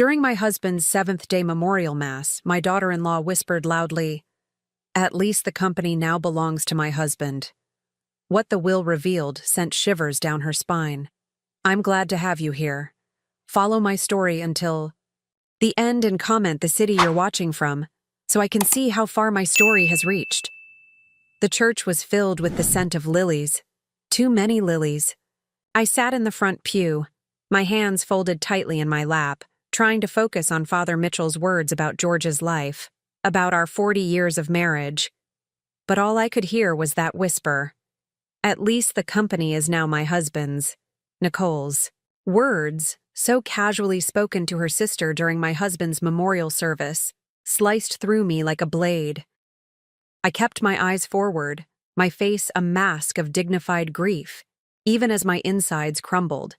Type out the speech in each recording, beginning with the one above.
During my husband's seventh-day memorial mass, my daughter-in-law whispered loudly, "At least the company now belongs to my husband." What the will revealed sent shivers down her spine. "I'm glad to have you here. Follow my story until the end and comment the city you're watching from, so I can see how far my story has reached." The church was filled with the scent of lilies. Too many lilies. I sat in the front pew, my hands folded tightly in my lap, trying to focus on Father Mitchell's words about George's life, about our 40 years of marriage. But all I could hear was that whisper. "At least the company is now my husband's, Nicole's." Words, so casually spoken to her sister during my husband's memorial service, sliced through me like a blade. I kept my eyes forward, my face a mask of dignified grief, even as my insides crumbled.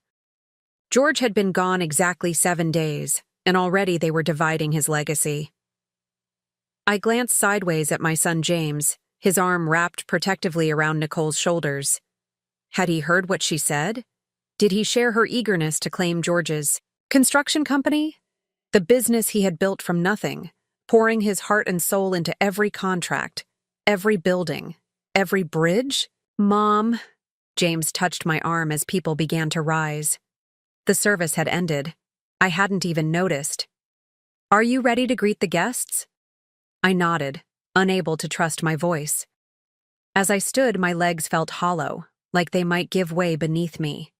George had been gone exactly 7 days, and already they were dividing his legacy. I glanced sideways at my son James, his arm wrapped protectively around Nicole's shoulders. Had he heard what she said? Did he share her eagerness to claim George's construction company? The business he had built from nothing, pouring his heart and soul into every contract, every building, every bridge? "Mom," James touched my arm as people began to rise. The service had ended. I hadn't even noticed. "Are you ready to greet the guests?" I nodded, unable to trust my voice. As I stood, my legs felt hollow, like they might give way beneath me.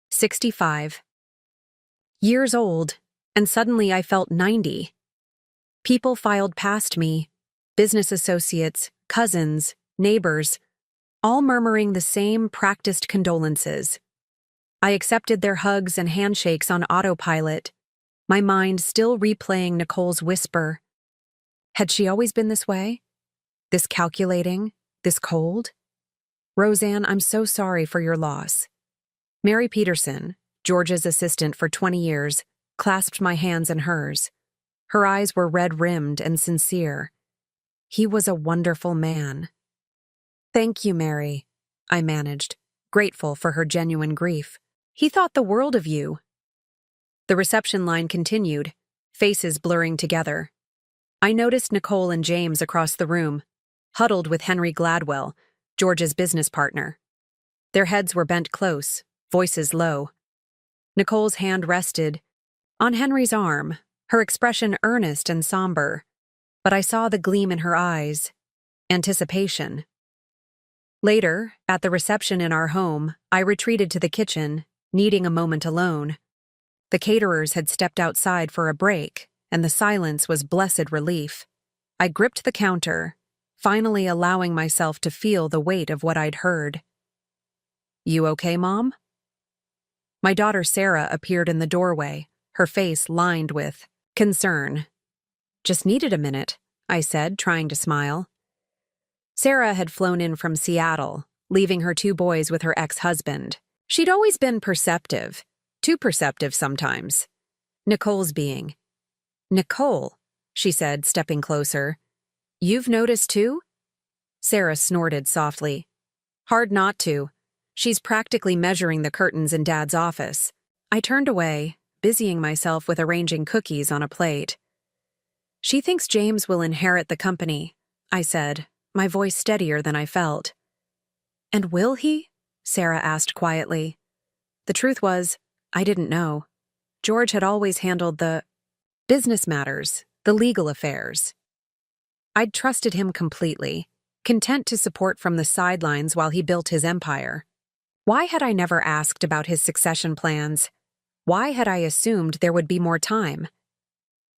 65. Years old, and suddenly I felt 90. People filed past me, business associates, cousins, neighbors, all murmuring the same practiced condolences. I accepted their hugs and handshakes on autopilot, my mind still replaying Nicole's whisper. Had she always been this way? This calculating? This cold? "Roseanne, I'm so sorry for your loss." Mary Peterson, George's assistant for 20 years, clasped my hands in hers. Her eyes were red-rimmed and sincere. "He was a wonderful man." "Thank you, Mary," I managed, grateful for her genuine grief. "He thought the world of you." The reception line continued, faces blurring together. I noticed Nicole and James across the room, huddled with Henry Gladwell, George's business partner. Their heads were bent close, voices low. Nicole's hand rested on Henry's arm, her expression earnest and somber, but I saw the gleam in her eyes, anticipation. Later, at the reception in our home, I retreated to the kitchen, needing a moment alone. The caterers had stepped outside for a break, and the silence was blessed relief. I gripped the counter, finally allowing myself to feel the weight of what I'd heard. "You okay, Mom?" My daughter Sarah appeared in the doorway, her face lined with concern. "Just needed a minute," I said, trying to smile. Sarah had flown in from Seattle, leaving her 2 boys with her ex-husband. She'd always been perceptive, too perceptive sometimes. Nicole's being. "Nicole," she said, stepping closer. "You've noticed too?" Sarah snorted softly. "Hard not to. She's practically measuring the curtains in Dad's office." I turned away, busying myself with arranging cookies on a plate. "She thinks James will inherit the company," I said, my voice steadier than I felt. "And will he?" Sarah asked quietly. The truth was, I didn't know. George had always handled the business matters, the legal affairs. I'd trusted him completely, content to support from the sidelines while he built his empire. Why had I never asked about his succession plans? Why had I assumed there would be more time?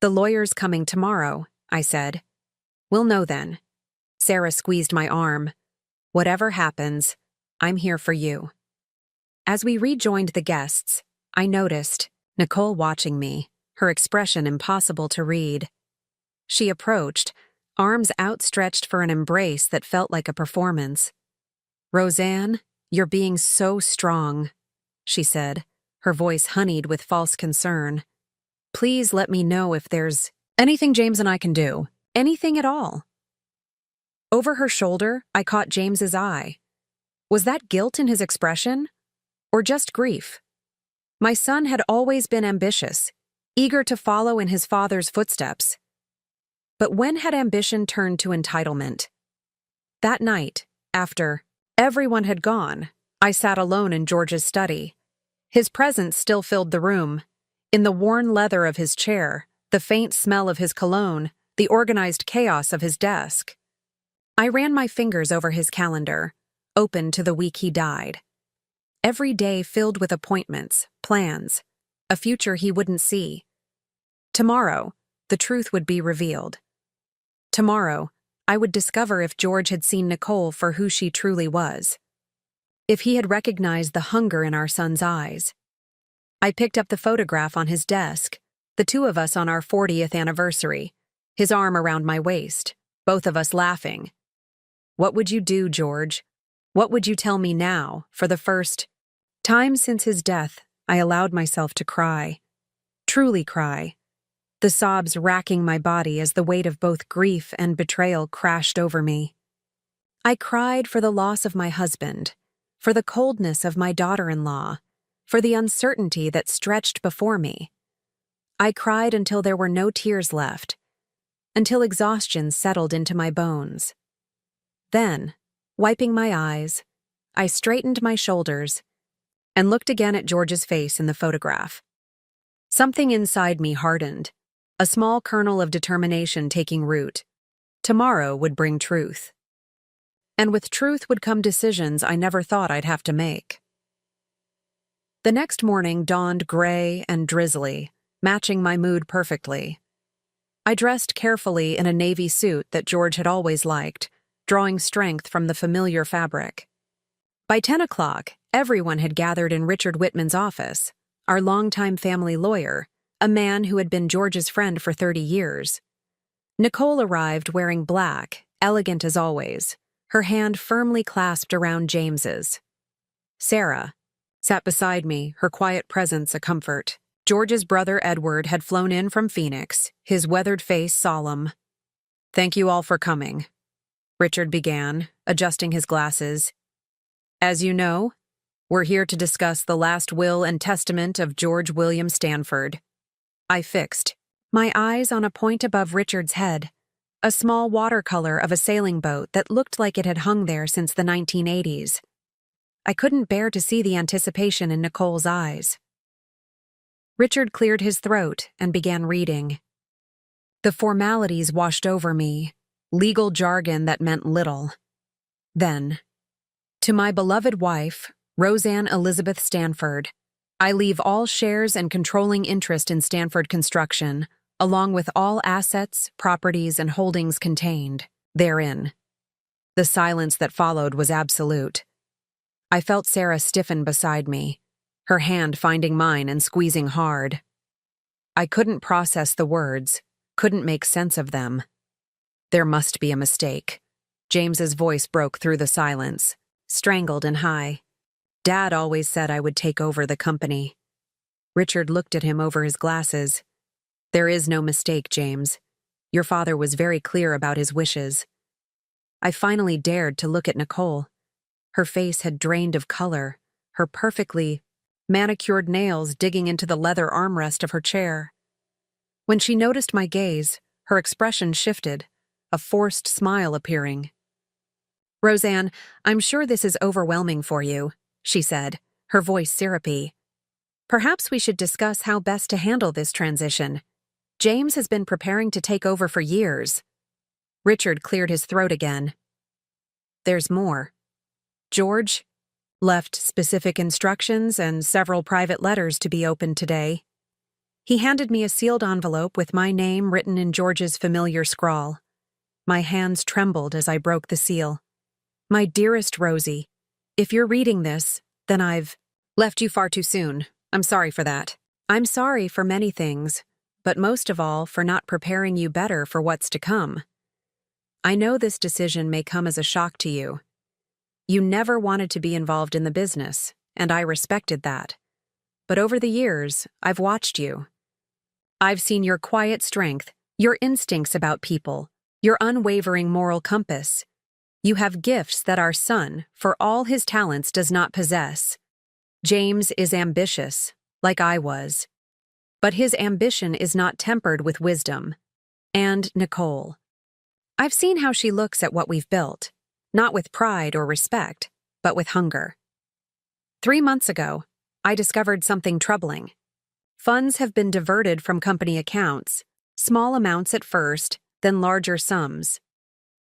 "The lawyer's coming tomorrow," I said. "We'll know then." Sarah squeezed my arm. "Whatever happens, I'm here for you." As we rejoined the guests, I noticed Nicole watching me, her expression impossible to read. She approached, arms outstretched for an embrace that felt like a performance. "Roseanne, you're being so strong," she said, her voice honeyed with false concern. "Please let me know if there's anything James and I can do, anything at all." Over her shoulder, I caught James's eye. Was that guilt in his expression? Or just grief? My son had always been ambitious. eager to follow in his father's footsteps. But when had ambition turned to entitlement? That night, after everyone had gone, I sat alone in George's study. His presence still filled the room. In the worn leather of his chair, the faint smell of his cologne, the organized chaos of his desk. I ran my fingers over his calendar, open to the week he died. Every day filled with appointments, plans, a future he wouldn't see. Tomorrow, the truth would be revealed. Tomorrow, I would discover if George had seen Nicole for who she truly was. If he had recognized the hunger in our son's eyes. I picked up the photograph on his desk, the two of us on our 40th anniversary, his arm around my waist, both of us laughing. What would you do, George? What would you tell me now, for the first time since his death? I allowed myself to cry. Truly cry. The sobs racking my body as the weight of both grief and betrayal crashed over me. I cried for the loss of my husband, for the coldness of my daughter-in-law, for the uncertainty that stretched before me. I cried until there were no tears left, until exhaustion settled into my bones. Then, wiping my eyes, I straightened my shoulders and looked again at George's face in the photograph. Something inside me hardened, a small kernel of determination taking root. Tomorrow would bring truth. And with truth would come decisions I never thought I'd have to make. The next morning dawned gray and drizzly, matching my mood perfectly. I dressed carefully in a navy suit that George had always liked, drawing strength from the familiar fabric. By 10 o'clock, everyone had gathered in Richard Whitman's office, our longtime family lawyer, a man who had been George's friend for 30 years. Nicole arrived wearing black, elegant as always, her hand firmly clasped around James's. Sarah sat beside me, her quiet presence a comfort. George's brother Edward had flown in from Phoenix, his weathered face solemn. "Thank you all for coming," Richard began, adjusting his glasses. "As you know, we're here to discuss the last will and testament of George William Stanford." I fixed my eyes on a point above Richard's head, a small watercolor of a sailing boat that looked like it had hung there since the 1980s. I couldn't bear to see the anticipation in Nicole's eyes. Richard cleared his throat and began reading. The formalities washed over me, legal jargon that meant little. Then, to my beloved wife, Roseanne Elizabeth Stanford, I leave all shares and controlling interest in Stanford Construction, along with all assets, properties, and holdings contained therein. The silence that followed was absolute. I felt Sarah stiffen beside me, her hand finding mine and squeezing hard. I couldn't process the words, couldn't make sense of them. There must be a mistake. James's voice broke through the silence, strangled and high. Dad always said I would take over the company. Richard looked at him over his glasses. There is no mistake, James. Your father was very clear about his wishes. I finally dared to look at Nicole. Her face had drained of color, her perfectly manicured nails digging into the leather armrest of her chair. When she noticed my gaze, her expression shifted, a forced smile appearing. "Roseanne, I'm sure this is overwhelming for you," she said, her voice syrupy. "Perhaps we should discuss how best to handle this transition. James has been preparing to take over for years." Richard cleared his throat again. "There's more. George left specific instructions and several private letters to be opened today." He handed me a sealed envelope with my name written in George's familiar scrawl. My hands trembled as I broke the seal. "My dearest Rosie, if you're reading this, then I've left you far too soon. I'm sorry for that. I'm sorry for many things, but most of all for not preparing you better for what's to come. I know this decision may come as a shock to you. You never wanted to be involved in the business, and I respected that. But over the years, I've watched you. I've seen your quiet strength, your instincts about people, your unwavering moral compass. You have gifts that our son, for all his talents, does not possess. James is ambitious, like I was. but his ambition is not tempered with wisdom. And Nicole. I've seen how she looks at what we've built, not with pride or respect, but with hunger. 3 months ago, I discovered something troubling. Funds have been diverted from company accounts, small amounts at first, then larger sums.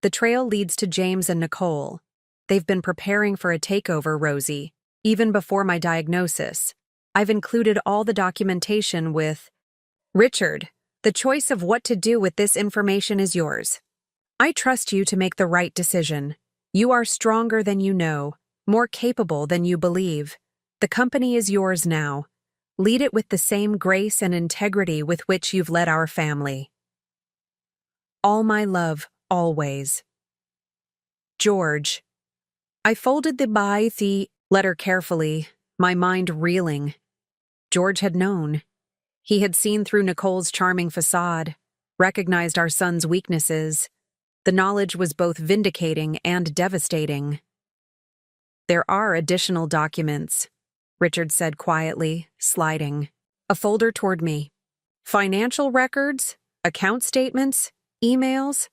The trail leads to James and Nicole. They've been preparing for a takeover, Rosie, even before my diagnosis. I've included all the documentation with Richard. The choice of what to do with this information is yours. I trust you to make the right decision. You are stronger than you know, more capable than you believe. The company is yours now. Lead it with the same grace and integrity with which you've led our family. All my love, always. George. I folded the letter carefully, my mind reeling. George had known. He had seen through Nicole's charming facade, recognized our son's weaknesses. The knowledge was both vindicating and devastating. There are additional documents, Richard said quietly, sliding a folder toward me. Financial records, account statements, emails.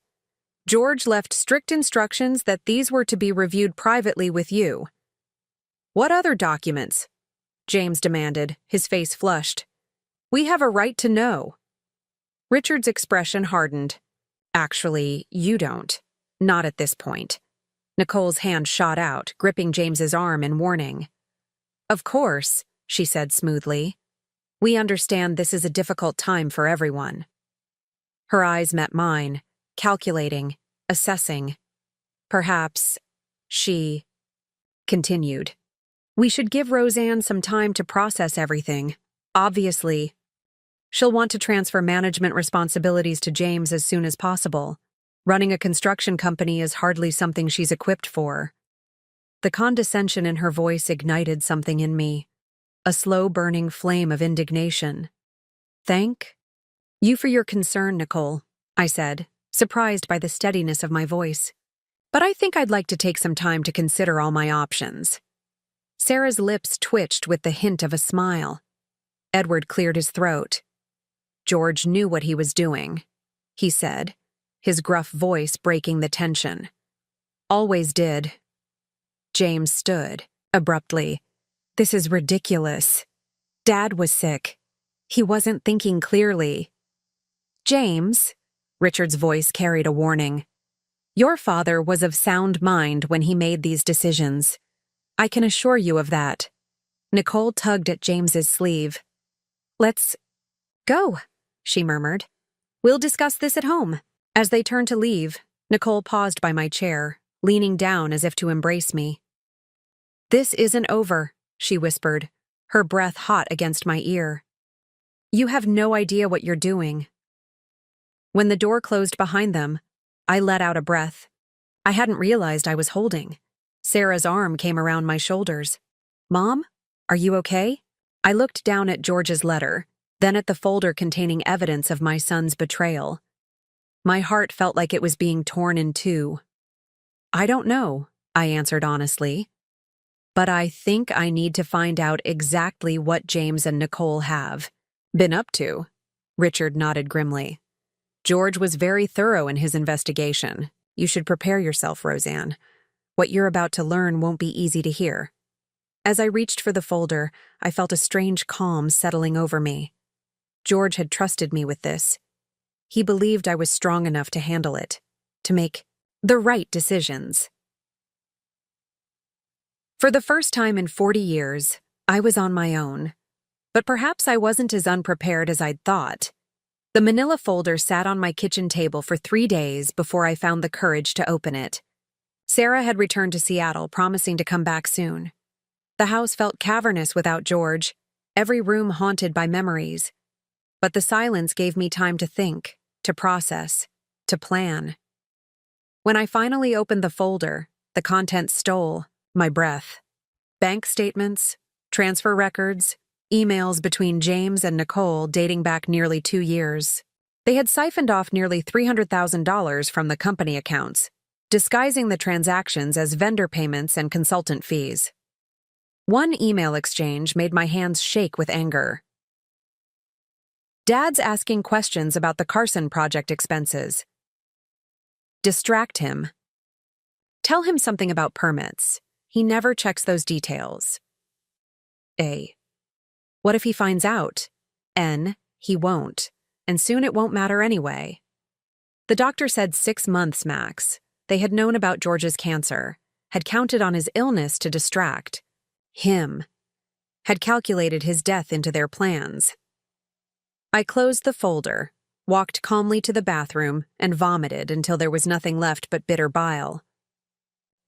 George left strict instructions that these were to be reviewed privately with you. What other documents? James demanded, his face flushed. We have a right to know. Richard's expression hardened. Actually, you don't. Not at this point. Nicole's hand shot out, gripping James's arm in warning. Of course, she said smoothly. We understand this is a difficult time for everyone. Her eyes met mine, calculating, assessing. Perhaps, she continued. We should give Roseanne some time to process everything. Obviously, she'll want to transfer management responsibilities to James as soon as possible. Running a construction company is hardly something she's equipped for. The condescension in her voice ignited something in me, a slow-burning flame of indignation. Thank you for your concern, Nicole, I said, surprised by the steadiness of my voice. But I think I'd like to take some time to consider all my options. Sarah's lips twitched with the hint of a smile. Edward cleared his throat. George knew what he was doing, he said, his gruff voice breaking the tension. Always did. James stood, abruptly. This is ridiculous. Dad was sick. He wasn't thinking clearly. James, Richard's voice carried a warning. Your father was of sound mind when he made these decisions. I can assure you of that. Nicole tugged at James's sleeve. Let's go, she murmured. We'll discuss this at home. As they turned to leave, Nicole paused by my chair, leaning down as if to embrace me. This isn't over, she whispered, her breath hot against my ear. You have no idea what you're doing. When the door closed behind them, I let out a breath. I hadn't realized I was holding. Sarah's arm came around my shoulders. Mom, are you okay? I looked down at George's letter, then at the folder containing evidence of my son's betrayal. My heart felt like it was being torn in two. I don't know, I answered honestly. But I think I need to find out exactly what James and Nicole have been up to. Richard nodded grimly. George was very thorough in his investigation. You should prepare yourself, Roseanne. What you're about to learn won't be easy to hear. As I reached for the folder, I felt a strange calm settling over me. George had trusted me with this. He believed I was strong enough to handle it, to make the right decisions. For the first time in 40 years, I was on my own. But perhaps I wasn't as unprepared as I'd thought. The manila folder sat on my kitchen table for 3 days before I found the courage to open it. Sarah had returned to Seattle, promising to come back soon. The house felt cavernous without George, every room haunted by memories. But the silence gave me time to think, to process, to plan. When I finally opened the folder, the contents stole my breath. Bank statements, transfer records, emails between James and Nicole dating back nearly 2 years. They had siphoned off nearly $300,000 from the company accounts, disguising the transactions as vendor payments and consultant fees. One email exchange made my hands shake with anger. Dad's asking questions about the Carson project expenses. Distract him. Tell him something about permits. He never checks those details. A. What if he finds out? N. He won't. And soon it won't matter anyway. The doctor said 6 months max. They had known about George's cancer, had counted on his illness to distract him, had calculated his death into their plans. I closed the folder, walked calmly to the bathroom, and vomited until there was nothing left but bitter bile.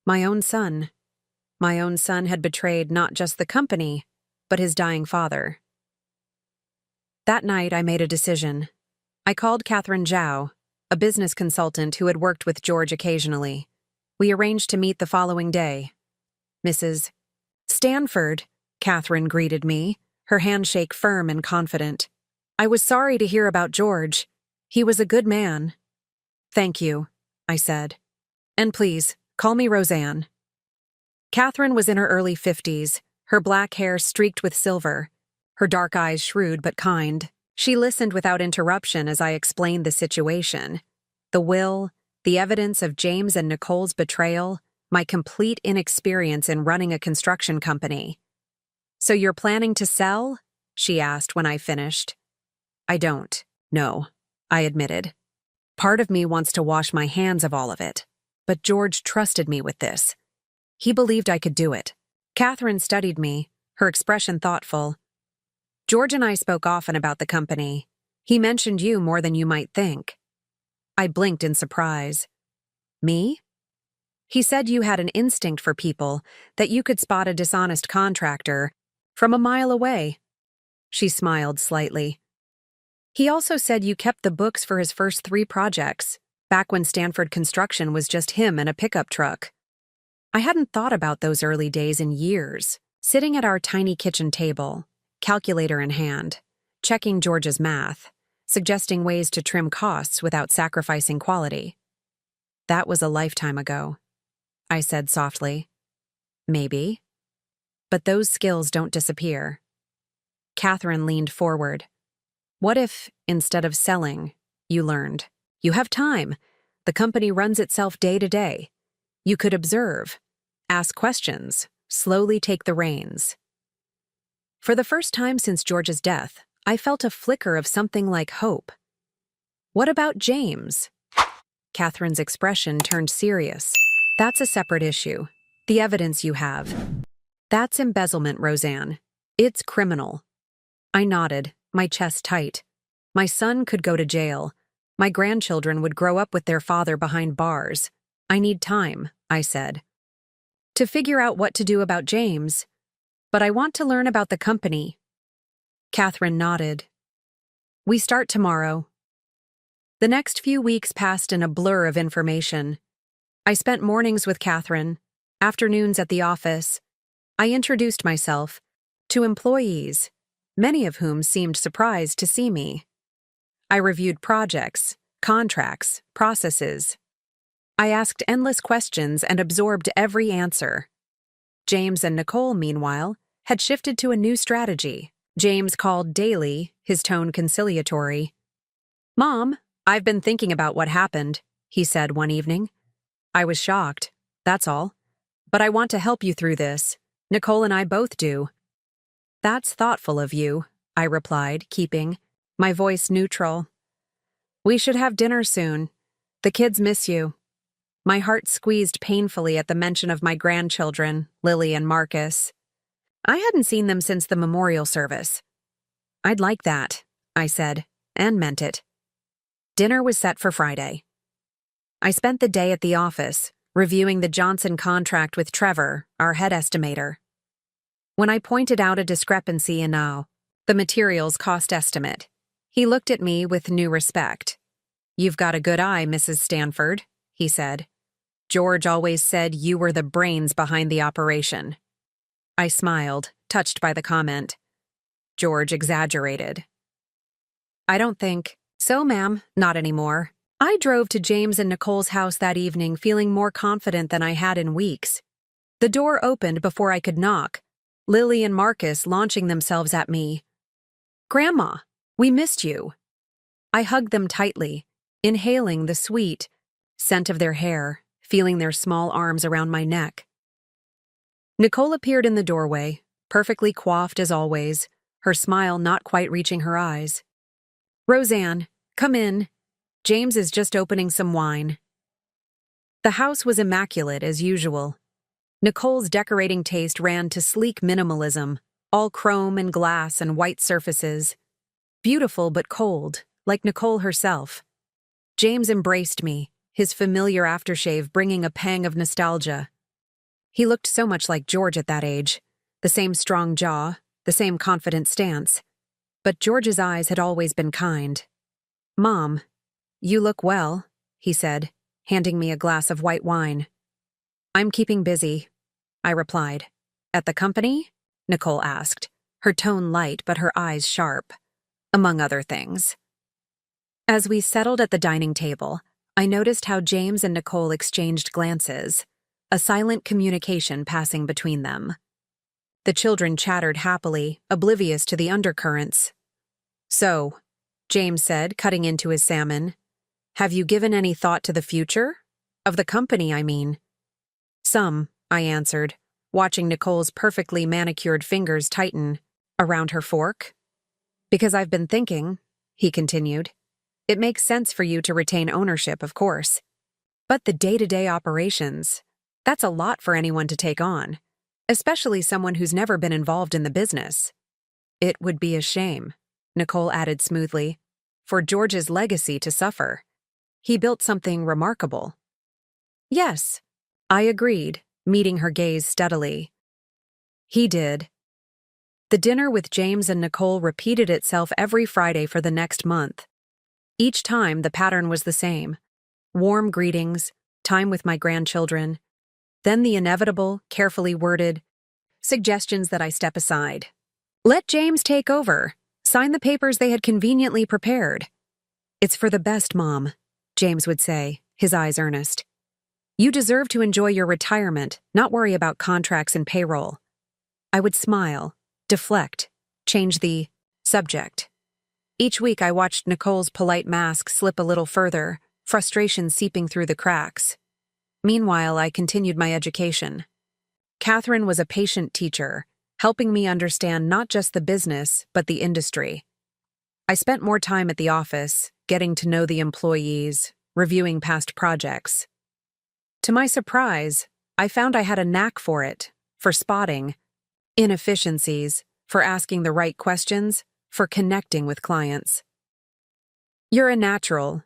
My own son had betrayed not just the company, but his dying father. That night, I made a decision. I called Catherine Zhao, a business consultant who had worked with George occasionally. We arranged to meet the following day. Mrs. Stanford, Catherine greeted me, her handshake firm and confident. I was sorry to hear about George. He was a good man. Thank you, I said. And please, call me Roseanne. Catherine was in her early 50s, her black hair streaked with silver, her dark eyes shrewd but kind. She listened without interruption as I explained the situation. The will, the evidence of James and Nicole's betrayal, my complete inexperience in running a construction company. So you're planning to sell? She asked when I finished. I don't. No, I admitted. Part of me wants to wash my hands of all of it. But George trusted me with this. He believed I could do it. Catherine studied me, her expression thoughtful. George and I spoke often about the company. He mentioned you more than you might think. I blinked in surprise. Me? He said you had an instinct for people, that you could spot a dishonest contractor from a mile away. She smiled slightly. He also said you kept the books for his first 3 projects, back when Stanford Construction was just him and a pickup truck. I hadn't thought about those early days in years, sitting at our tiny kitchen table, calculator in hand, checking George's math, suggesting ways to trim costs without sacrificing quality. That was a lifetime ago, I said softly. Maybe. But those skills don't disappear. Catherine leaned forward. What if, instead of selling, you learned? You have time. The company runs itself day to day. You could observe, ask questions, slowly take the reins. For the first time since George's death, I felt a flicker of something like hope. What about James? Catherine's expression turned serious. That's a separate issue. The evidence you have. That's embezzlement, Roseanne. It's criminal. I nodded, my chest tight. My son could go to jail. My grandchildren would grow up with their father behind bars. I need time, I said, to figure out what to do about James. But I want to learn about the company. Catherine nodded. We start tomorrow. The next few weeks passed in a blur of information. I spent mornings with Catherine, afternoons at the office. I introduced myself to employees, many of whom seemed surprised to see me. I reviewed projects, contracts, processes. I asked endless questions and absorbed every answer. James and Nicole, meanwhile, had shifted to a new strategy. James called daily, his tone conciliatory. Mom, I've been thinking about what happened, he said one evening. I was shocked, that's all. But I want to help you through this. Nicole and I both do. That's thoughtful of you, I replied, keeping my voice neutral. We should have dinner soon. The kids miss you. My heart squeezed painfully at the mention of my grandchildren, Lily and Marcus. I hadn't seen them since the memorial service. I'd like that, I said, and meant it. Dinner was set for Friday. I spent the day at the office, reviewing the Johnson contract with Trevor, our head estimator. When I pointed out a discrepancy in the materials cost estimate, he looked at me with new respect. You've got a good eye, Mrs. Stanford, he said. George always said you were the brains behind the operation. I smiled, touched by the comment. George exaggerated. I don't think so, ma'am, not anymore. I drove to James and Nicole's house that evening feeling more confident than I had in weeks. The door opened before I could knock, Lily and Marcus launching themselves at me. Grandma, We missed you. I hugged them tightly, inhaling the sweet scent of their hair, feeling their small arms around my neck. Nicole appeared in the doorway, perfectly coiffed as always, her smile not quite reaching her eyes. Roseanne, come in. James is just opening some wine. The house was immaculate as usual. Nicole's decorating taste ran to sleek minimalism, all chrome and glass and white surfaces. Beautiful but cold, like Nicole herself. James embraced me, his familiar aftershave bringing a pang of nostalgia. He looked so much like George at that age, the same strong jaw, the same confident stance. But George's eyes had always been kind. Mom, you look well, he said, handing me a glass of white wine. I'm keeping busy, I replied. At the company? Nicole asked, her tone light but her eyes sharp. Among other things. As we settled at the dining table, I noticed how James and Nicole exchanged glances, a silent communication passing between them. The children chattered happily, oblivious to the undercurrents. So, James said, cutting into his salmon, have you given any thought to the future? Of the company, I mean. Some, I answered, watching Nicole's perfectly manicured fingers tighten around her fork. Because I've been thinking, he continued, it makes sense for you to retain ownership, of course. But the day-to-day operations, that's a lot for anyone to take on, especially someone who's never been involved in the business. It would be a shame, Nicole added smoothly, for George's legacy to suffer. He built something remarkable. Yes, I agreed, meeting her gaze steadily. He did. The dinner with James and Nicole repeated itself every Friday for the next month. Each time, the pattern was the same. Warm greetings, time with my grandchildren, then the inevitable, carefully worded suggestions that I step aside. Let James take over. Sign the papers they had conveniently prepared. It's for the best, Mom, James would say, his eyes earnest. You deserve to enjoy your retirement, not worry about contracts and payroll. I would smile, deflect, change the subject. Each week I watched Nicole's polite mask slip a little further, frustration seeping through the cracks. Meanwhile, I continued my education. Catherine was a patient teacher, helping me understand not just the business, but the industry. I spent more time at the office, getting to know the employees, reviewing past projects. To my surprise, I found I had a knack for it, for spotting inefficiencies, for asking the right questions, for connecting with clients. You're a natural,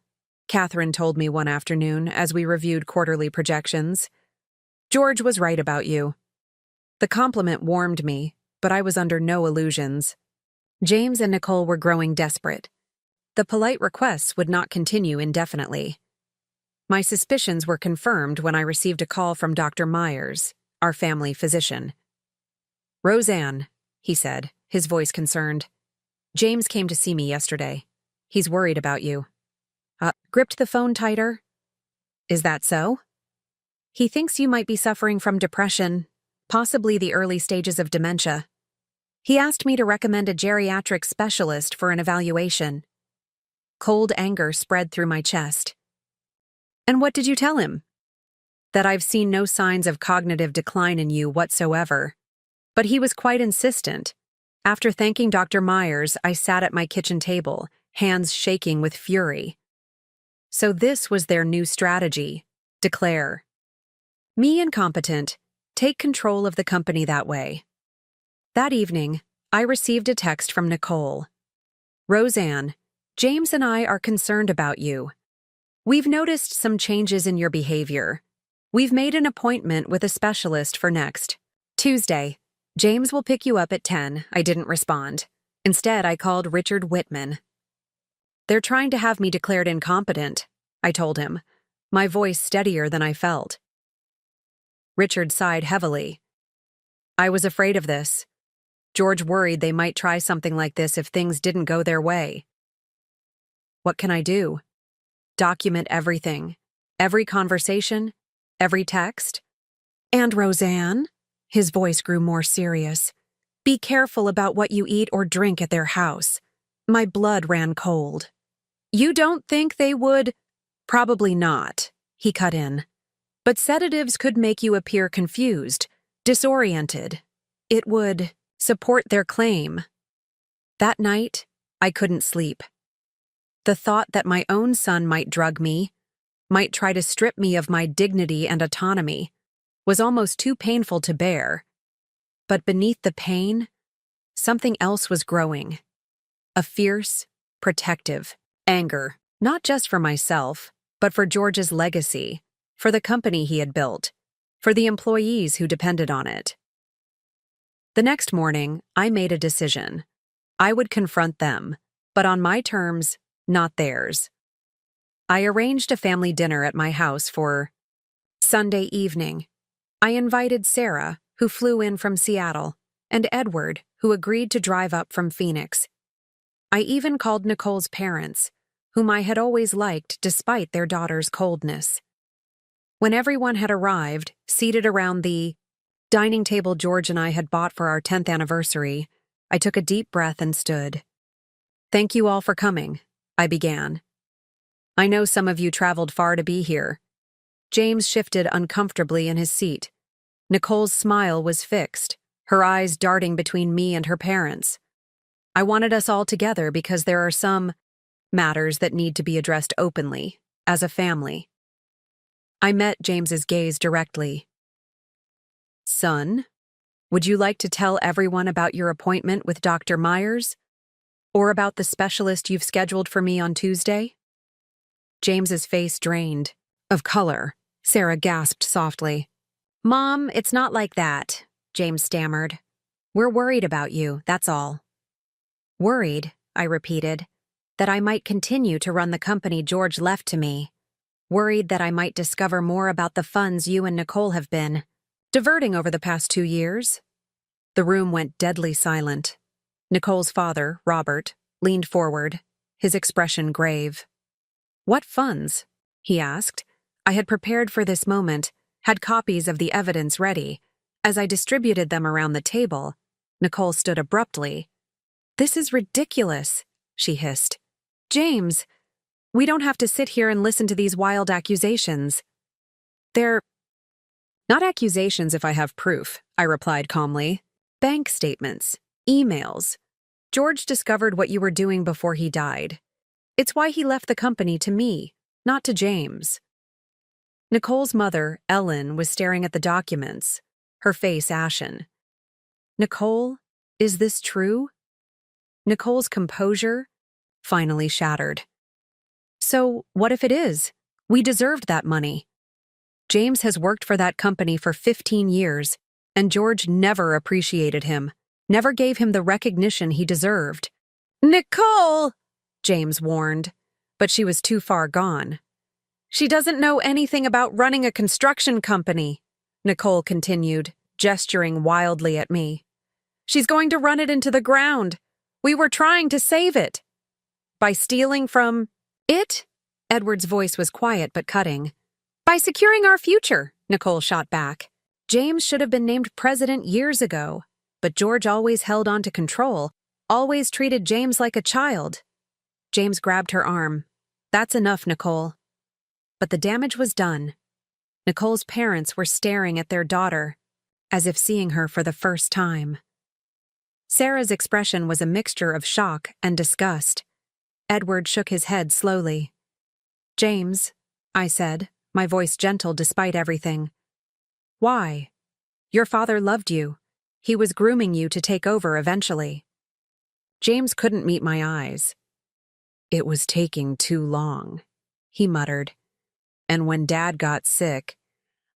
Catherine told me one afternoon as we reviewed quarterly projections. George was right about you. The compliment warmed me, but I was under no illusions. James and Nicole were growing desperate. The polite requests would not continue indefinitely. My suspicions were confirmed when I received a call from Dr. Myers, our family physician. Roseanne, he said, his voice concerned. James came to see me yesterday. He's worried about you. Gripped the phone tighter. Is that so? He thinks you might be suffering from depression, possibly the early stages of dementia. He asked me to recommend a geriatric specialist for an evaluation. Cold anger spread through my chest. And what did you tell him? That I've seen no signs of cognitive decline in you whatsoever. But he was quite insistent. After thanking Dr. Myers, I sat at my kitchen table, hands shaking with fury. So this was their new strategy, declare. Me incompetent, take control of the company that way. That evening, I received a text from Nicole. Roseanne, James and I are concerned about you. We've noticed some changes in your behavior. We've made an appointment with a specialist for next Tuesday. James will pick you up at 10. I didn't respond. Instead, I called Richard Whitman. They're trying to have me declared incompetent, I told him, my voice steadier than I felt. Richard sighed heavily. I was afraid of this. George worried they might try something like this if things didn't go their way. What can I do? Document everything. Every conversation, every text. And Roseanne? His voice grew more serious. Be careful about what you eat or drink at their house. My blood ran cold. You don't think they would? Probably not, he cut in. But sedatives could make you appear confused, disoriented. It would support their claim. That night, I couldn't sleep. The thought that my own son might drug me, might try to strip me of my dignity and autonomy, was almost too painful to bear. But beneath the pain, something else was growing. A fierce, protective anger, not just for myself, but for George's legacy, for the company he had built, for the employees who depended on it. The next morning, I made a decision. I would confront them, but on my terms, not theirs. I arranged a family dinner at my house for Sunday evening. I invited Sarah, who flew in from Seattle, and Edward, who agreed to drive up from Phoenix. I even called Nicole's parents, whom I had always liked despite their daughter's coldness. When everyone had arrived, seated around the dining table George and I had bought for our 10th anniversary, I took a deep breath and stood. Thank you all for coming, I began. I know some of you traveled far to be here. James shifted uncomfortably in his seat. Nicole's smile was fixed, her eyes darting between me and her parents. I wanted us all together because there are some matters that need to be addressed openly, as a family. I met James's gaze directly. Son, would you like to tell everyone about your appointment with Dr. Myers? Or about the specialist you've scheduled for me on Tuesday? James's face drained. Of color, Sarah gasped softly. Mom, it's not like that, James stammered. We're worried about you, that's all. Worried, I repeated, that I might continue to run the company George left to me. Worried that I might discover more about the funds you and Nicole have been diverting over the past 2 years. The room went deadly silent. Nicole's father, Robert, leaned forward, his expression grave. What funds? He asked. I had prepared for this moment, had copies of the evidence ready. As I distributed them around the table, Nicole stood abruptly. This is ridiculous, she hissed. James, we don't have to sit here and listen to these wild accusations. They're not accusations if I have proof, I replied calmly. Bank statements, emails. George discovered what you were doing before he died. It's why he left the company to me, not to James. Nicole's mother, Ellen, was staring at the documents, her face ashen. Nicole, is this true? Nicole's composure finally shattered. So, what if it is? We deserved that money. James has worked for that company for 15 years, and George never appreciated him, never gave him the recognition he deserved. Nicole! James warned, but she was too far gone. She doesn't know anything about running a construction company, Nicole continued, gesturing wildly at me. She's going to run it into the ground. We were trying to save it. By stealing from it? Edward's voice was quiet but cutting. By securing our future, Nicole shot back. James should have been named president years ago, but George always held on to control, always treated James like a child. James grabbed her arm. That's enough, Nicole. But the damage was done. Nicole's parents were staring at their daughter, as if seeing her for the first time. Sarah's expression was a mixture of shock and disgust. Edward shook his head slowly. James, I said, my voice gentle despite everything. Why? Your father loved you. He was grooming you to take over eventually. James couldn't meet my eyes. It was taking too long, he muttered. And when Dad got sick,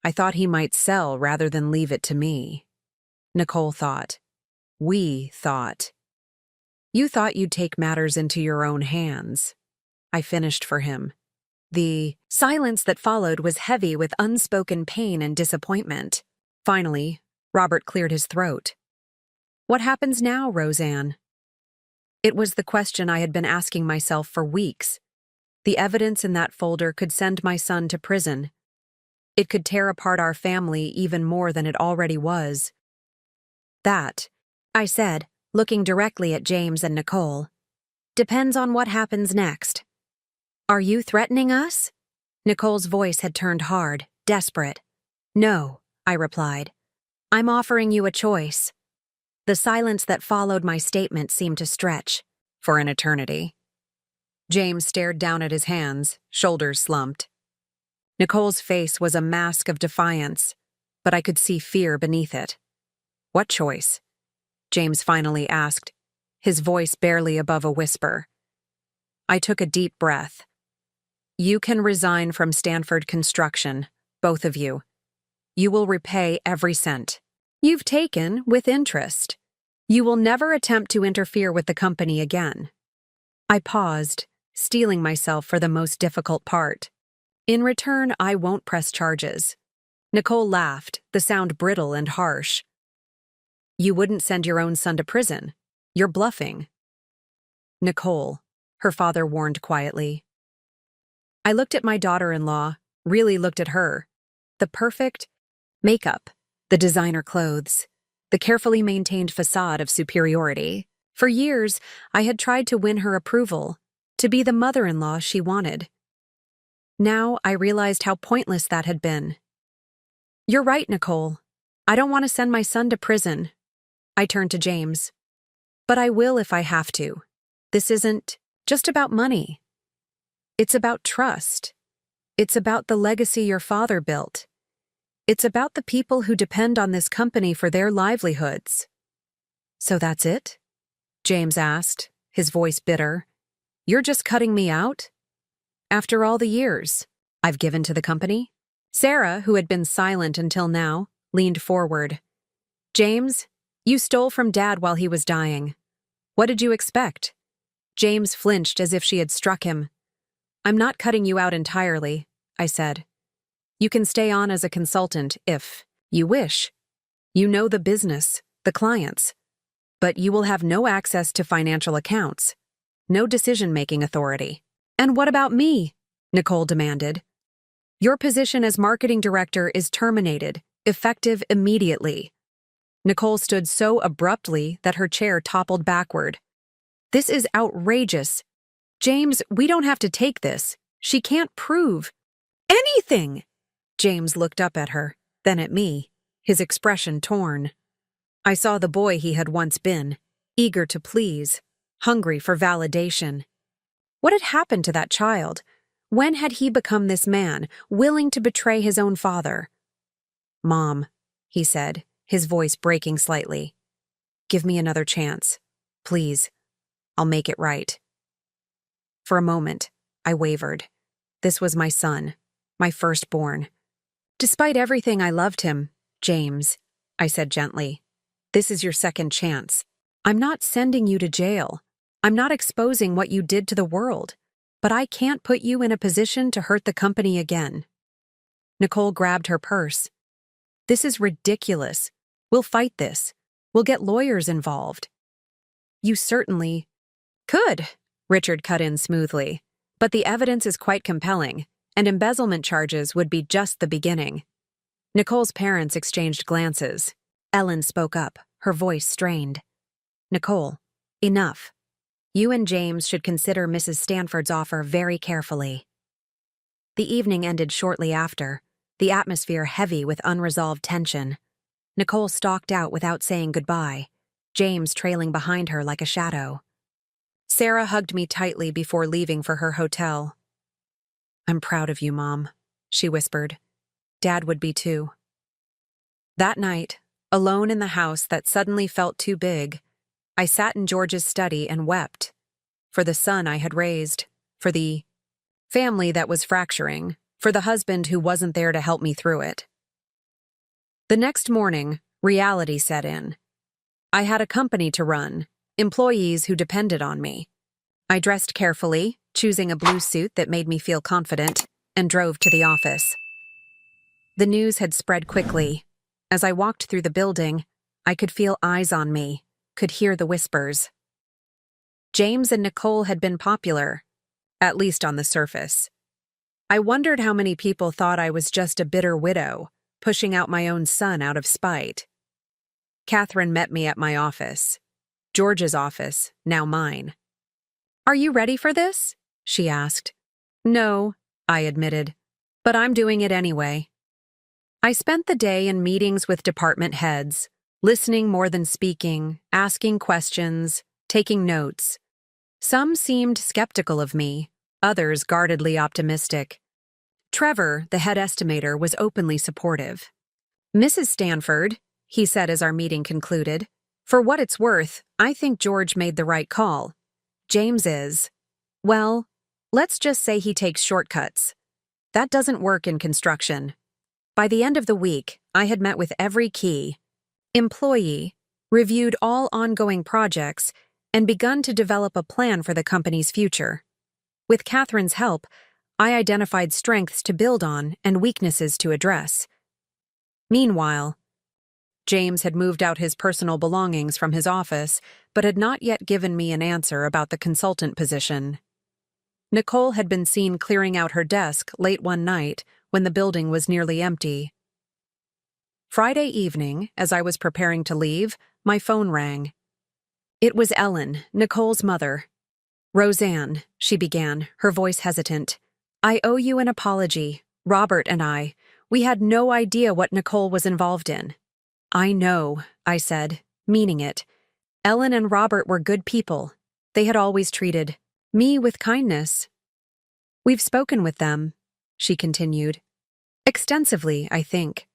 I thought he might sell rather than leave it to me. Nicole thought. We thought. You thought you'd take matters into your own hands. I finished for him. The silence that followed was heavy with unspoken pain and disappointment. Finally, Robert cleared his throat. What happens now, Roseanne? It was the question I had been asking myself for weeks. The evidence in that folder could send my son to prison. It could tear apart our family even more than it already was. That, I said, looking directly at James and Nicole, Depends on what happens next. Are you threatening us? Nicole's voice had turned hard, desperate. No, I replied. I'm offering you a choice. The silence that followed my statement seemed to stretch for an eternity. James stared down at his hands, shoulders slumped. Nicole's face was a mask of defiance, but I could see fear beneath it. What choice? James finally asked, his voice barely above a whisper. I took a deep breath. You can resign from Stanford Construction, both of you. You will repay every cent you've taken with interest. You will never attempt to interfere with the company again. I paused, steeling myself for the most difficult part. In return, I won't press charges. Nicole laughed, the sound brittle and harsh. You wouldn't send your own son to prison. You're bluffing. Nicole, her father warned quietly. I looked at my daughter-in-law, really looked at her. The perfect makeup, the designer clothes, the carefully maintained facade of superiority. For years, I had tried to win her approval, to be the mother-in-law she wanted. Now I realized how pointless that had been. You're right, Nicole. I don't want to send my son to prison. I turned to James. But I will if I have to. This isn't just about money. It's about trust. It's about the legacy your father built. It's about the people who depend on this company for their livelihoods. So that's it? James asked, his voice bitter. You're just cutting me out? After all the years I've given to the company? Sarah, who had been silent until now, leaned forward. James, you stole from Dad while he was dying. What did you expect? James flinched as if she had struck him. I'm not cutting you out entirely, I said. You can stay on as a consultant if you wish. You know the business, the clients. But you will have no access to financial accounts, no decision-making authority. And what about me? Nicole demanded. Your position as marketing director is terminated, effective immediately. Nicole stood so abruptly that her chair toppled backward. This is outrageous. James, we don't have to take this. She can't prove anything. James looked up at her, then at me, his expression torn. I saw the boy he had once been, eager to please, hungry for validation. What had happened to that child? When had he become this man, willing to betray his own father? Mom, he said, his voice breaking slightly. Give me another chance. Please. I'll make it right. For a moment, I wavered. This was my son, my firstborn. Despite everything, I loved him, James, I said gently. This is your second chance. I'm not sending you to jail. I'm not exposing what you did to the world. But I can't put you in a position to hurt the company again. Nicole grabbed her purse. This is ridiculous. We'll fight this. We'll get lawyers involved. You certainly could, Richard cut in smoothly. But the evidence is quite compelling, and embezzlement charges would be just the beginning. Nicole's parents exchanged glances. Ellen spoke up, her voice strained. Nicole, enough. You and James should consider Mrs. Stanford's offer very carefully. The evening ended shortly after, the atmosphere heavy with unresolved tension. Nicole stalked out without saying goodbye, James trailing behind her like a shadow. Sarah hugged me tightly before leaving for her hotel. I'm proud of you, Mom, she whispered. Dad would be too. That night, alone in the house that suddenly felt too big, I sat in George's study and wept. For the son I had raised, for the family that was fracturing, for the husband who wasn't there to help me through it. The next morning, reality set in. I had a company to run, employees who depended on me. I dressed carefully, choosing a blue suit that made me feel confident, and drove to the office. The news had spread quickly. As I walked through the building, I could feel eyes on me, could hear the whispers. James and Nicole had been popular, at least on the surface. I wondered how many people thought I was just a bitter widow, pushing out my own son out of spite. Catherine met me at my office. George's office, now mine. "Are you ready for this?" she asked. "No," I admitted, "but I'm doing it anyway." I spent the day in meetings with department heads, listening more than speaking, asking questions, taking notes. Some seemed skeptical of me, others guardedly optimistic. Trevor, the head estimator, was openly supportive. "Mrs. Stanford," he said as our meeting concluded, "for what it's worth, I think George made the right call. James is, well, let's just say he takes shortcuts. That doesn't work in construction." By the end of the week, I had met with every key employee, reviewed all ongoing projects, and begun to develop a plan for the company's future. With Catherine's help, I identified strengths to build on and weaknesses to address. Meanwhile, James had moved out his personal belongings from his office, but had not yet given me an answer about the consultant position. Nicole had been seen clearing out her desk late one night when the building was nearly empty. Friday evening, as I was preparing to leave, my phone rang. It was Ellen, Nicole's mother. "Roseanne," she began, her voice hesitant, "I owe you an apology. Robert and we had no idea what Nicole was involved in." "I know," I said, meaning it. Ellen and Robert were good people. They had always treated me with kindness. "We've spoken with them," she continued. "Extensively, I think.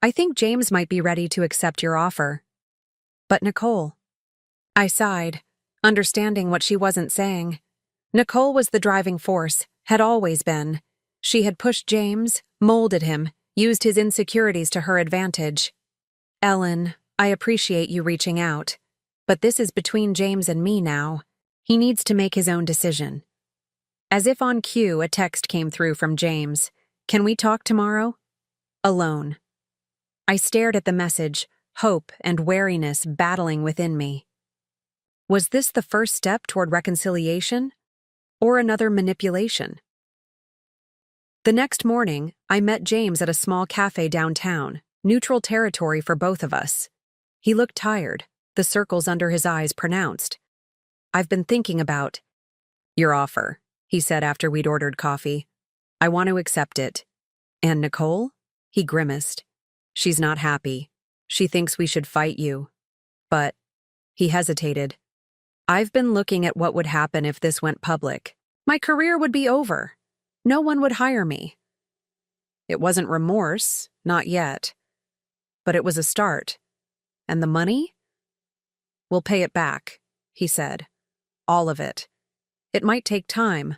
I think James might be ready to accept your offer. But Nicole..." I sighed, understanding what she wasn't saying. Nicole was the driving force, had always been. She had pushed James, molded him, used his insecurities to her advantage. "Ellen, I appreciate you reaching out. But this is between James and me now. He needs to make his own decision." As if on cue, a text came through from James. "Can we talk tomorrow?" Alone. I stared at the message, hope and wariness battling within me. Was this the first step toward reconciliation, or another manipulation? The next morning, I met James at a small cafe downtown, neutral territory for both of us. He looked tired, the circles under his eyes pronounced. "I've been thinking about your offer," he said after we'd ordered coffee. "I want to accept it." "And Nicole?" He grimaced. "She's not happy. She thinks we should fight you." But he hesitated. "I've been looking at what would happen if this went public. My career would be over. No one would hire me." It wasn't remorse, not yet. But it was a start. "And the money?" "We'll pay it back," he said. "All of it. It might take time,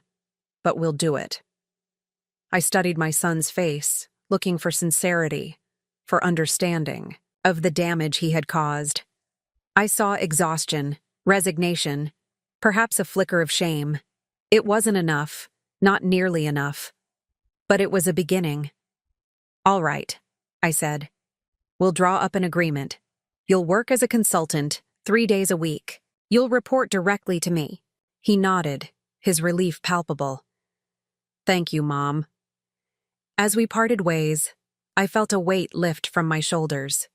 but we'll do it." I studied my son's face, looking for sincerity, for understanding of the damage he had caused. I saw exhaustion, resignation, perhaps a flicker of shame. It wasn't enough, not nearly enough. But it was a beginning. "All right," I said. "We'll draw up an agreement. You'll work as a consultant, 3 days a week. You'll report directly to me." He nodded, his relief palpable. "Thank you, Mom." As we parted ways, I felt a weight lift from my shoulders.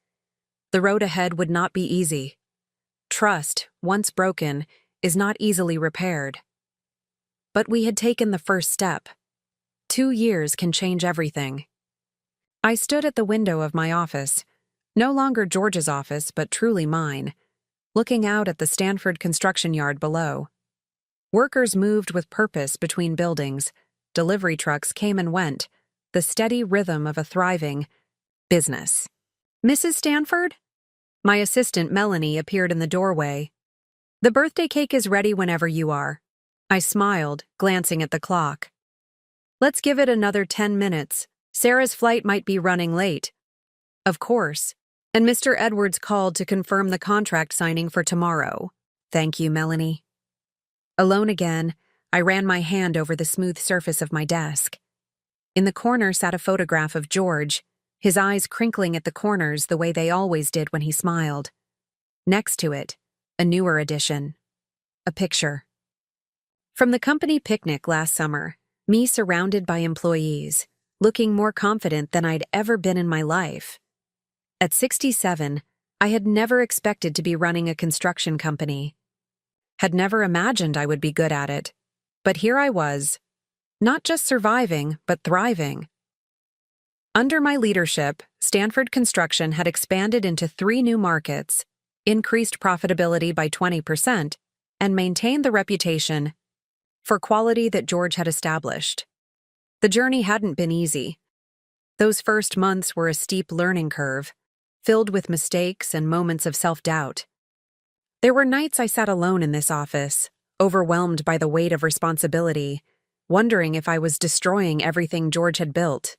The road ahead would not be easy. Trust, once broken, is not easily repaired. But we had taken the first step. 2 years can change everything. I stood at the window of my office, no longer George's office, but truly mine, looking out at the Stanford Construction yard below. Workers moved with purpose between buildings, delivery trucks came and went, the steady rhythm of a thriving business. "Mrs. Stanford?" My assistant, Melanie, appeared in the doorway. "The birthday cake is ready whenever you are." I smiled, glancing at the clock. "Let's give it another 10 minutes. Sarah's flight might be running late." "Of course. And Mr. Edwards called to confirm the contract signing for tomorrow." "Thank you, Melanie." Alone again, I ran my hand over the smooth surface of my desk. In the corner sat a photograph of George, his eyes crinkling at the corners the way they always did when he smiled. Next to it, a newer addition. A picture. From the company picnic last summer, me surrounded by employees, looking more confident than I'd ever been in my life. At 67, I had never expected to be running a construction company. Had never imagined I would be good at it. But here I was, not just surviving, but thriving. Under my leadership, Stanford Construction had expanded into 3 new markets, increased profitability by 20%, and maintained the reputation for quality that George had established. The journey hadn't been easy. Those first months were a steep learning curve, filled with mistakes and moments of self-doubt. There were nights I sat alone in this office, overwhelmed by the weight of responsibility, wondering if I was destroying everything George had built.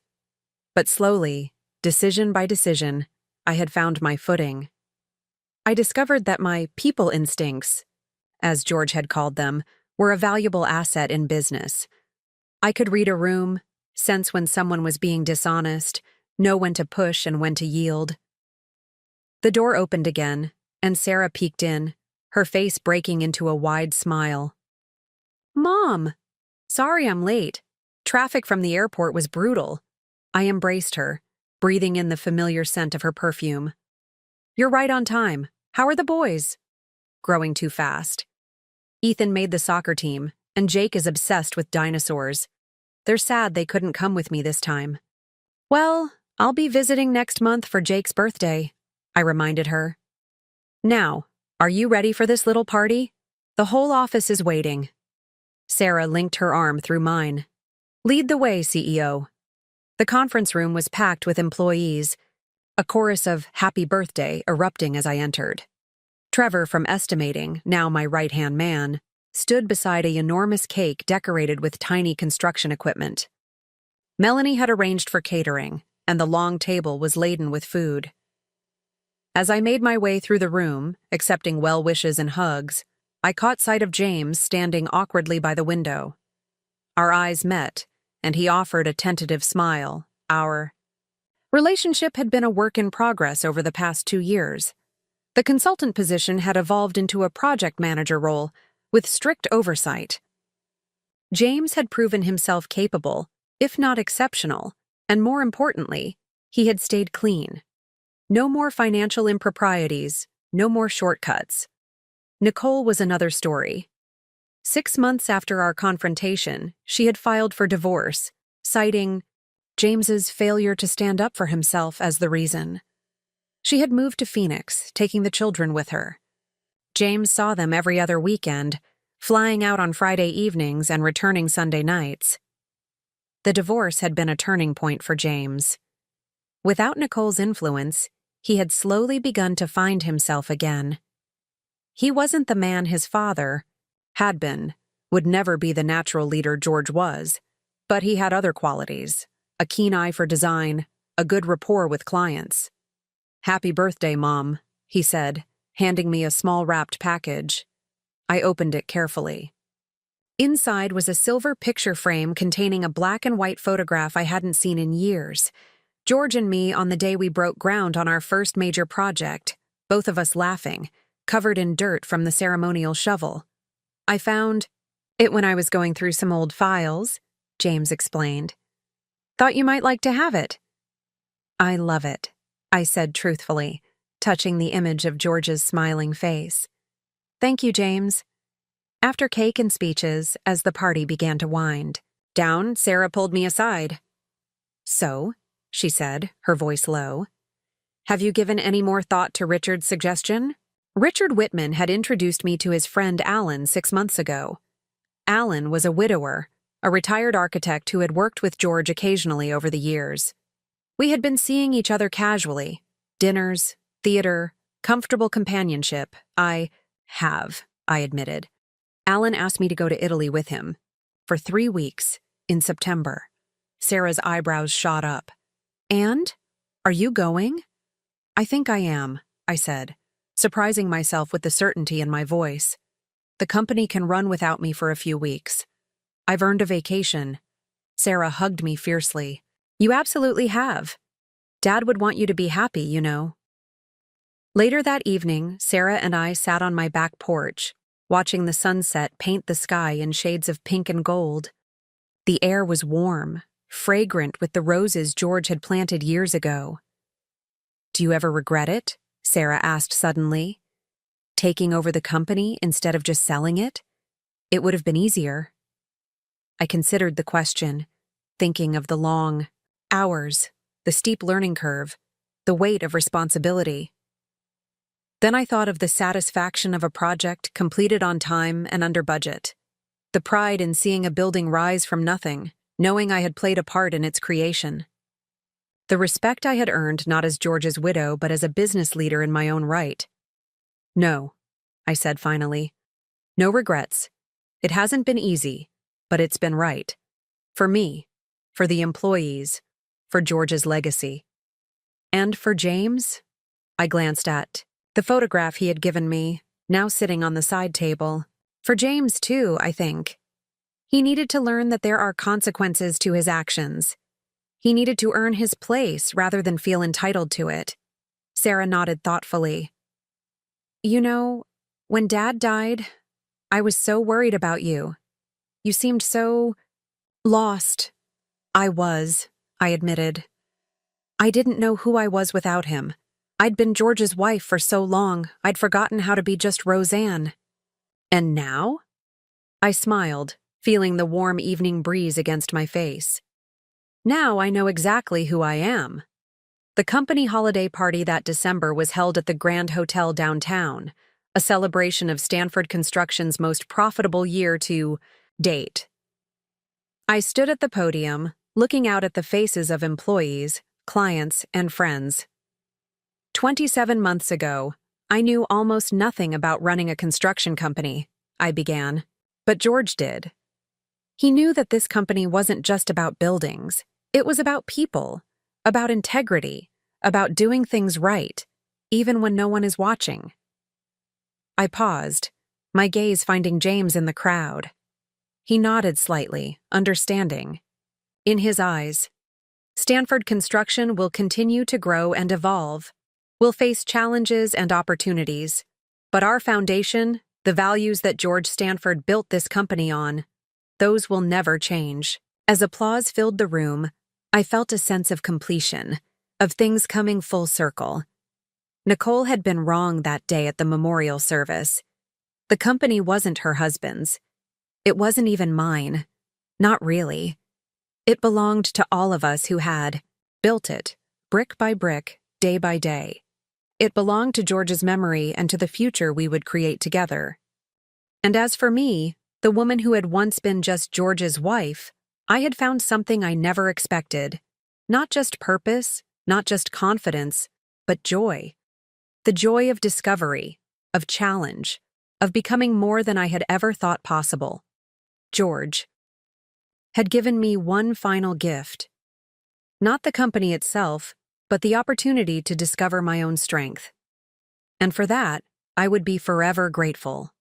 But slowly, decision by decision, I had found my footing. I discovered that my people instincts, as George had called them, were a valuable asset in business. I could read a room, sense when someone was being dishonest, know when to push and when to yield. The door opened again, and Sarah peeked in, her face breaking into a wide smile. "Mom! Sorry I'm late. Traffic from the airport was brutal." I embraced her, breathing in the familiar scent of her perfume. "You're right on time. How are the boys?" "Growing too fast. Ethan made the soccer team, and Jake is obsessed with dinosaurs. They're sad they couldn't come with me this time." "Well, I'll be visiting next month for Jake's birthday," I reminded her. "Now, are you ready for this little party? The whole office is waiting." Sarah linked her arm through mine. "Lead the way, CEO." The conference room was packed with employees, a chorus of "Happy Birthday" erupting as I entered. Trevor from estimating, now my right-hand man, stood beside an enormous cake decorated with tiny construction equipment. Melanie had arranged for catering, and the long table was laden with food. As I made my way through the room, accepting well wishes and hugs, I caught sight of James standing awkwardly by the window. Our eyes met, and he offered a tentative smile. Our relationship had been a work in progress over the past 2 years. The consultant position had evolved into a project manager role, with strict oversight. James had proven himself capable, if not exceptional, and more importantly, he had stayed clean. No more financial improprieties, no more shortcuts. Nicole was another story. 6 months after our confrontation, she had filed for divorce, citing James's failure to stand up for himself as the reason. She had moved to Phoenix, taking the children with her. James saw them every other weekend, flying out on Friday evenings and returning Sunday nights. The divorce had been a turning point for James. Without Nicole's influence, he had slowly begun to find himself again. He wasn't the man his father had been, would never be the natural leader George was, but he had other qualities, a keen eye for design, a good rapport with clients. "Happy birthday, Mom," he said, handing me a small wrapped package. I opened it carefully. Inside was a silver picture frame containing a black and white photograph I hadn't seen in years. George and me on the day we broke ground on our first major project, both of us laughing, covered in dirt from the ceremonial shovel. "I found it when I was going through some old files," James explained. "Thought you might like to have it." "I love it," I said truthfully, touching the image of George's smiling face. "Thank you, James." After cake and speeches, as the party began to wind down, Sarah pulled me aside. "So," she said, her voice low, "have you given any more thought to Richard's suggestion?" Richard Whitman had introduced me to his friend Alan 6 months ago. Alan was a widower, a retired architect who had worked with George occasionally over the years. We had been seeing each other casually, dinners, theater, comfortable companionship. I admitted. Alan asked me to go to Italy with him. For 3 weeks, in September. Sarah's eyebrows shot up. "And? Are you going?" "I think I am," I said, surprising myself with the certainty in my voice. "The company can run without me for a few weeks. I've earned a vacation." Sarah hugged me fiercely. "You absolutely have. Dad would want you to be happy, you know." Later that evening, Sarah and I sat on my back porch, watching the sunset paint the sky in shades of pink and gold. The air was warm, fragrant with the roses George had planted years ago. "Do you ever regret it?" Sarah asked suddenly. Taking over the company instead of just selling it? It would have been easier. I considered the question, thinking of the long hours, the steep learning curve, the weight of responsibility. Then I thought of the satisfaction of a project completed on time and under budget, the pride in seeing a building rise from nothing, knowing I had played a part in its creation. The respect I had earned not as George's widow but as a business leader in my own right. No, I said finally. No regrets. It hasn't been easy, but it's been right. For me, for the employees, for George's legacy. And for James? I glanced at the photograph he had given me, now sitting on the side table. For James, too, I think. He needed to learn that there are consequences to his actions. He needed to earn his place rather than feel entitled to it. Sarah nodded thoughtfully. You know, when Dad died, I was so worried about you. You seemed so lost. I admitted. I didn't know who I was without him. I'd been George's wife for so long, I'd forgotten how to be just Roseanne. And now? I smiled, feeling the warm evening breeze against my face. Now I know exactly who I am. The company holiday party that December was held at the Grand Hotel downtown, a celebration of Stanford Construction's most profitable year to date. I stood at the podium, looking out at the faces of employees, clients, and friends. 27 months ago, I knew almost nothing about running a construction company, I began, but George did. He knew that this company wasn't just about buildings. It was about people, about integrity, about doing things right, even when no one is watching. I paused, my gaze finding James in the crowd. He nodded slightly, understanding. In his eyes, Stanford Construction will continue to grow and evolve. We'll face challenges and opportunities, but our foundation, the values that George Stanford built this company on, those will never change. As applause filled the room, I felt a sense of completion, of things coming full circle. Nicole had been wrong that day at the memorial service. The company wasn't her husband's. It wasn't even mine. Not really. It belonged to all of us who had built it, brick by brick, day by day. It belonged to George's memory and to the future we would create together. And as for me, the woman who had once been just George's wife, I had found something I never expected. Not just purpose, not just confidence, but joy. The joy of discovery, of challenge, of becoming more than I had ever thought possible. George had given me one final gift. Not the company itself, but the opportunity to discover my own strength. And for that, I would be forever grateful.